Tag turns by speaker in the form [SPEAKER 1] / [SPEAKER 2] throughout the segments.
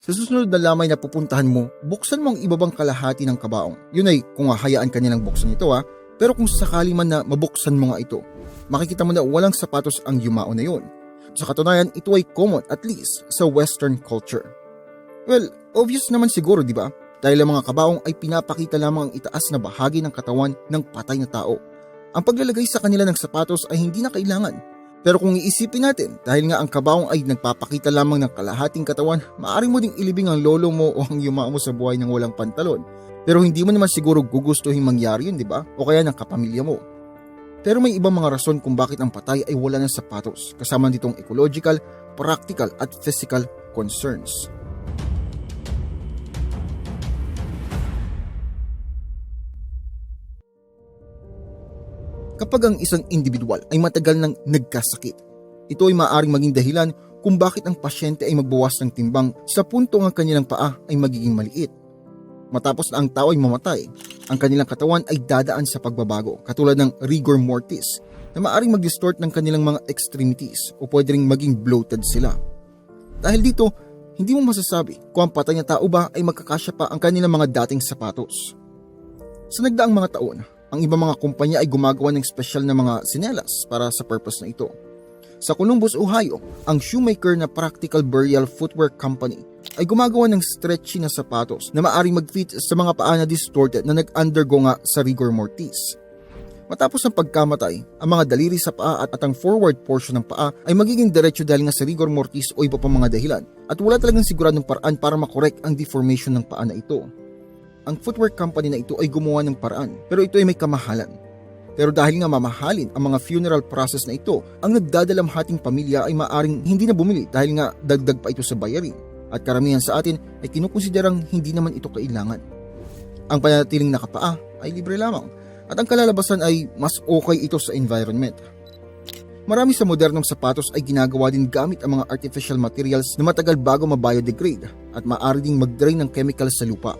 [SPEAKER 1] Sa susunod na lamay na pupuntahan mo, buksan mo ang ibabang kalahati ng kabaong. Yun ay kung hahayaan ka nilang buksan ito pero kung sakali man na mabuksan mo nga ito, makikita mo na walang sapatos ang yumao na yun. Sa katunayan, ito ay common at least sa Western culture. Well, obvious naman siguro, di ba? Dahil ang mga kabaong ay pinapakita lamang ang itaas na bahagi ng katawan ng patay na tao. Ang paglalagay sa kanila ng sapatos ay hindi na kailangan. Pero kung iisipin natin, dahil nga ang kabaong ay nagpapakita lamang ng kalahating katawan, maaari mo ding ilibing ang lolo mo o ang yumao mo sa buhay ng walang pantalon. Pero hindi mo naman siguro gugustuhin mangyari yun, di ba? O kaya ng kapamilya mo. Pero may ibang mga rason kung bakit ang patay ay wala ng sapatos, kasama ditong ecological, practical at physical concerns. Kapag ang isang individual ay matagal nang nagkasakit, ito ay maaaring maging dahilan kung bakit ang pasyente ay magbawas ng timbang sa punto ng kanilang paa ay magiging maliit. Matapos na ang tao ay mamatay, ang kanilang katawan ay dadaan sa pagbabago katulad ng rigor mortis na maaaring mag-distort ng kanilang mga extremities o pwede ring maging bloated sila. Dahil dito, hindi mo masasabi kung ang patay na tao ba ay magkakasya pa ang kanilang mga dating sapatos. Sa nagdaang mga taon, ang ibang mga kumpanya ay gumagawa ng espesyal na mga sinelas para sa purpose na ito. Sa Columbus, Ohio, ang shoemaker na Practical Burial Footwear Company ay gumagawa ng stretchy na sapatos na maaaring mag-fit sa mga paa na distorted na nag-undergo nga sa rigor mortis. Matapos ang pagkamatay, ang mga daliri sa paa at ang forward portion ng paa ay magiging diretso dahil nga sa rigor mortis o iba pang mga dahilan at wala talagang siguradong paraan para makorek ang deformation ng paa na ito. Ang footwear company na ito ay gumawa ng paraan pero ito ay may kamahalan. Pero dahil nga mamahalin ang mga funeral process na ito, ang nagdadalamhating pamilya ay maaring hindi na bumili dahil nga dagdag pa ito sa bayarin at karamihan sa atin ay kinukonsiderang hindi naman ito kailangan. Ang pananatiling nakapaa ay libre lamang at ang kalalabasan ay mas okay ito sa environment. Marami sa modernong sapatos ay ginagawa din gamit ang mga artificial materials na matagal bago ma-biodegrade at maaari ding mag-drain ng chemicals sa lupa.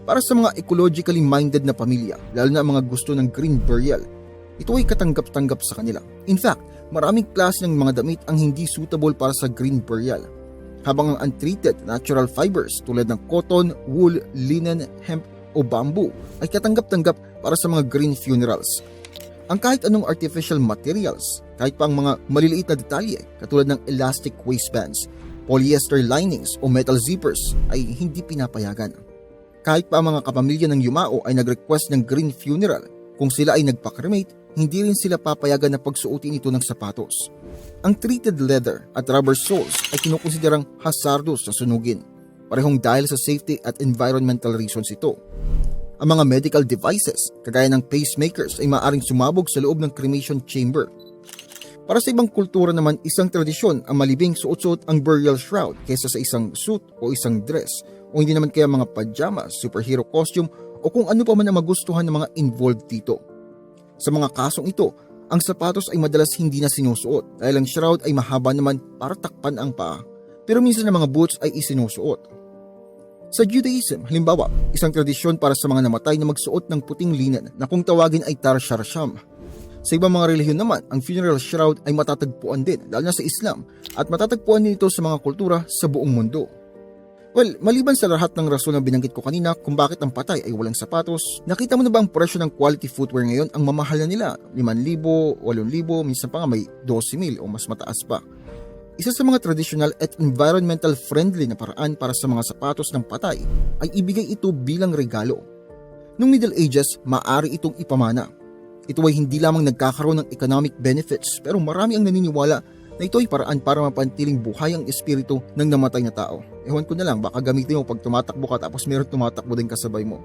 [SPEAKER 1] Para sa mga ecologically minded na pamilya, lalo na ang mga gusto ng green burial, ito ay katanggap-tanggap sa kanila. In fact, maraming klase ng mga damit ang hindi suitable para sa green burial. Habang ang untreated natural fibers tulad ng cotton, wool, linen, hemp o bamboo ay katanggap-tanggap para sa mga green funerals. Ang kahit anong artificial materials, kahit pa ang mga maliliit na detalye katulad ng elastic waistbands, polyester linings o metal zippers ay hindi pinapayagan. Kahit pa ang mga kapamilya ng yumao ay nag-request ng green funeral, kung sila ay nagpa-cremate, hindi rin sila papayagan na pagsuotin ito ng sapatos. Ang treated leather at rubber soles ay kinukonsiderang hazardous na sunugin, parehong dahil sa safety at environmental reasons ito. Ang mga medical devices, kagaya ng pacemakers, ay maaaring sumabog sa loob ng cremation chamber. Para sa ibang kultura naman, isang tradisyon ang malibing suot-suot ang burial shroud kaysa sa isang suit o isang dress, o hindi naman kaya mga pajamas, superhero costume o kung ano pa man ang magustuhan ng mga involved dito. Sa mga kasong ito, ang sapatos ay madalas hindi na sinusuot dahil ang shroud ay mahaba naman para takpan ang paa, pero minsan ang mga boots ay isinusuot. Sa Judaism, halimbawa, isang tradisyon para sa mga namatay na magsuot ng puting linen na kung tawagin ay tar sharsham. Sa ibang mga relihiyon naman, ang funeral shroud ay matatagpuan din, lalo na sa Islam, at matatagpuan din ito sa mga kultura sa buong mundo. Well, maliban sa lahat ng rason na binanggit ko kanina kung bakit ang patay ay walang sapatos, nakita mo na ba ang presyo ng quality footwear ngayon? Ang mamahal na nila, 5,000, 8,000, minsan pa nga may 12,000 o mas mataas pa. Isa sa mga traditional at environmental friendly na paraan para sa mga sapatos ng patay ay ibigay ito bilang regalo. Noong Middle Ages, maaari itong ipamana. Ito ay hindi lamang nagkakaroon ng economic benefits pero marami ang naniniwala na ito ay paraan para mapantiling buhay ang espiritu ng namatay na tao. Ewan ko na lang, baka gamitin mo pag tumatakbo ka tapos meron tumatakbo din kasabay mo.